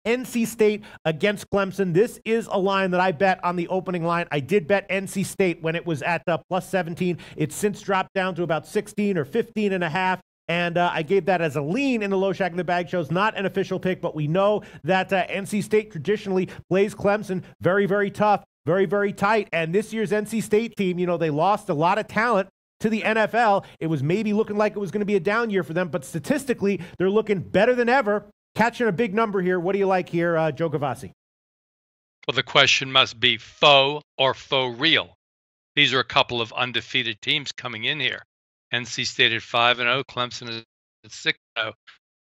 NC State against Clemson. This is a line that I bet on the opening line. I did bet NC State when it was at plus 17. It's since dropped down to about 16 or 15 and a half. And I gave that as a lean in the Low Shack in the Bag shows, not an official pick, but we know that NC State traditionally plays Clemson very, very tough, very, very tight. And this year's NC State team, you know, they lost a lot of talent to the NFL. It was maybe looking like it was going to be a down year for them, but statistically, they're looking better than ever. Catching a big number here. What do you like here, Joe Gavazzi? Well, the question must be faux or faux real. These are a couple of undefeated teams coming in here. NC State at 5-0, Clemson is at 6-0.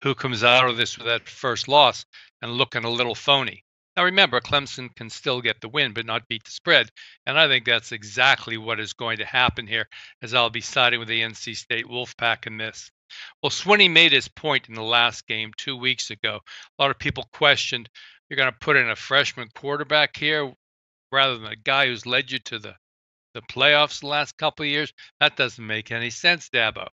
Who comes out of this with that first loss and looking a little phony? Now remember, Clemson can still get the win, but not beat the spread. And I think that's exactly what is going to happen here, as I'll be siding with the NC State Wolfpack in this. Well, Swinney made his point in the last game 2 weeks ago. A lot of people questioned, you're going to put in a freshman quarterback here rather than a guy who's led you to the playoffs the last couple of years. That doesn't make any sense, Dabo.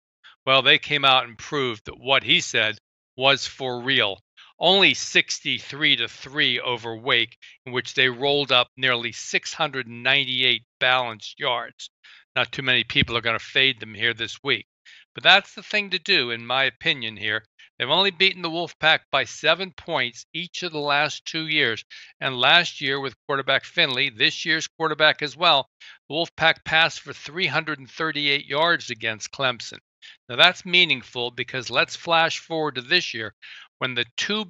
Well, they came out and proved that what he said was for real. Only 63-3 over Wake, in which they rolled up nearly 698 balanced yards. Not too many people are going to fade them here this week. But that's the thing to do, in my opinion here. They've only beaten the Wolfpack by 7 points each of the last 2 years. And last year with quarterback Finley, this year's quarterback as well, the Wolfpack passed for 338 yards against Clemson. Now that's meaningful because let's flash forward to this year when the two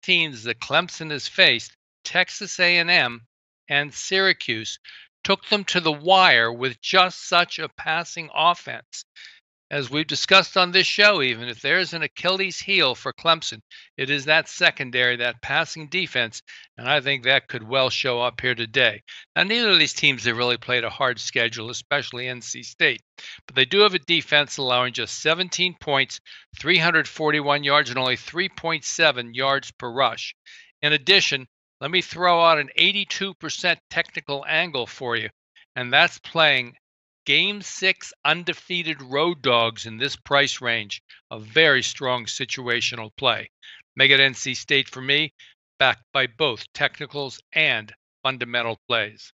teams that Clemson has faced, Texas A&M and Syracuse, took them to the wire with just such a passing offense. As we've discussed on this show, even if there's an Achilles heel for Clemson, it is that secondary, that passing defense, and I think that could well show up here today. Now, neither of these teams have really played a hard schedule, especially NC State, but they do have a defense allowing just 17 points, 341 yards, and only 3.7 yards per rush. In addition, let me throw out an 82% technical angle for you, and that's playing Game 6 undefeated road dogs in this price range. A very strong situational play. Make it NC State for me, backed by both technicals and fundamental plays.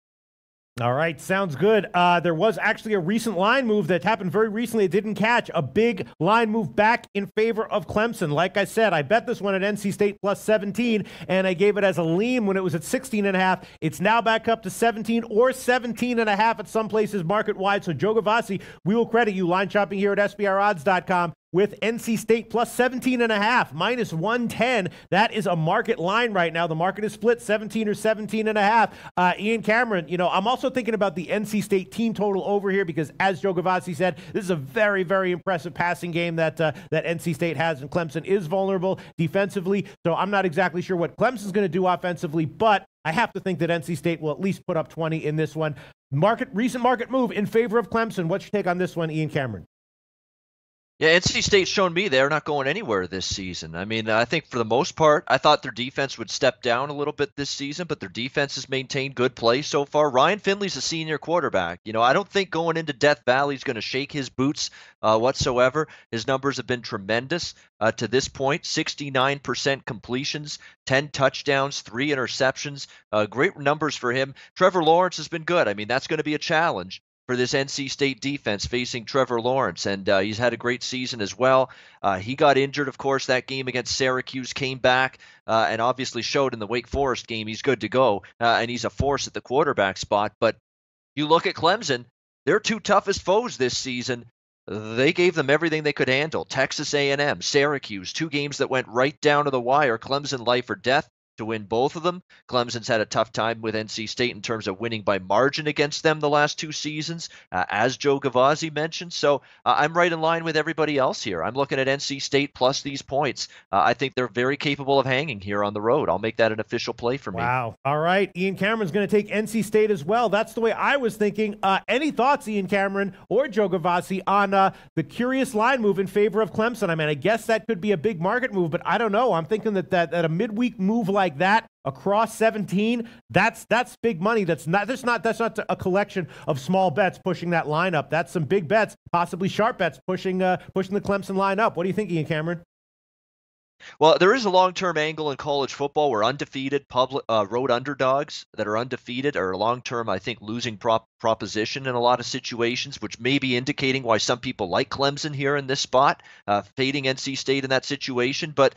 All right, sounds good. There was actually a recent line move that happened very recently. It didn't catch. A big line move back in favor of Clemson. Like I said, I bet this one at NC State plus 17, and I gave it as a lean when it was at 16.5. It's now back up to 17 or 17.5 at some places market-wide. So, Joe Gavazzi, we will credit you line shopping here at SBRodds.com. with NC State plus 17.5, minus 110. That is a market line right now. The market is split 17 or 17.5. Ian Cameron, you know, I'm also thinking about the NC State team total over here because, as Joe Gavazzi said, this is a very, very impressive passing game that NC State has, and Clemson is vulnerable defensively. So I'm not exactly sure what Clemson's going to do offensively, but I have to think that NC State will at least put up 20 in this one. Recent market move in favor of Clemson. What's your take on this one, Ian Cameron? Yeah, NC State's shown me they're not going anywhere this season. I mean, I think for the most part, I thought their defense would step down a little bit this season, but their defense has maintained good play so far. Ryan Finley's a senior quarterback. You know, I don't think going into Death Valley is going to shake his boots whatsoever. His numbers have been tremendous to this point. 69% completions, 10 touchdowns, 3 interceptions. Great numbers for him. Trevor Lawrence has been good. I mean, that's going to be a challenge for this NC State defense facing Trevor Lawrence, and he's had a great season as well. He got injured, of course, that game against Syracuse, came back, and obviously showed in the Wake Forest game he's good to go, and he's a force at the quarterback spot. But you look at Clemson, their two toughest foes this season, they gave them everything they could handle. Texas A&M, Syracuse, 2 games that went right down to the wire. Clemson life or death to win both of them. Clemson's had a tough time with NC State in terms of winning by margin against them the last 2 seasons, as Joe Gavazzi mentioned. So I'm right in line with everybody else here. I'm looking at NC State plus these points. I think they're very capable of hanging here on the road. I'll make that an official play for me. Wow. All right. Ian Cameron's going to take NC State as well. That's the way I was thinking. Any thoughts, Ian Cameron or Joe Gavazzi, on the curious line move in favor of Clemson? I mean, I guess that could be a big market move, but I don't know. I'm thinking that a midweek move like that across 17, that's big money. That's not a collection of small bets pushing that line up. That's some big bets, possibly sharp bets pushing the Clemson line up. What do you think, Ian Cameron? Well, there is a long-term angle in college football where undefeated road underdogs that are undefeated are a long-term, I think, losing proposition in a lot of situations, which may be indicating why some people like Clemson here in this spot, fading NC State in that situation. But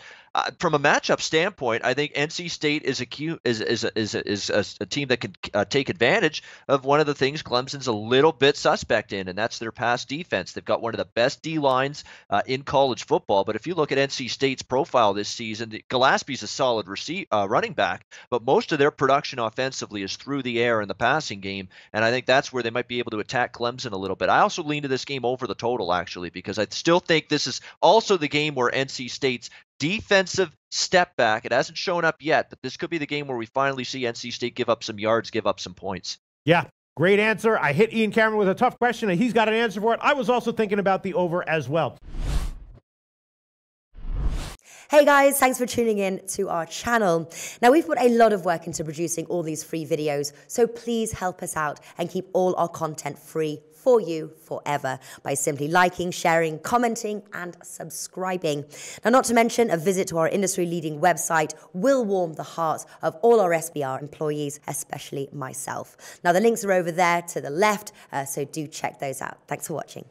from a matchup standpoint, I think NC State is a team that can take advantage of one of the things Clemson's a little bit suspect in, and that's their pass defense. They've got one of the best D lines in college football. But if you look at NC State's profile this season, Gillespie's a solid running back, but most of their production offensively is through the air in the passing game, and I think that's where they might be able to attack Clemson a little bit. I also lean to this game over the total, actually, because I still think this is also the game where NC State's defensive step back, it hasn't shown up yet, but this could be the game where we finally see NC State give up some yards, give up some points. Yeah, great answer. I hit Ian Cameron with a tough question, and he's got an answer for it. I was also thinking about the over as well. Hey guys, thanks for tuning in to our channel. Now, we've put a lot of work into producing all these free videos, so please help us out and keep all our content free for you forever by simply liking, sharing, commenting, and subscribing. Now, not to mention, a visit to our industry-leading website will warm the hearts of all our SBR employees, especially myself. Now, the links are over there to the left, so do check those out. Thanks for watching.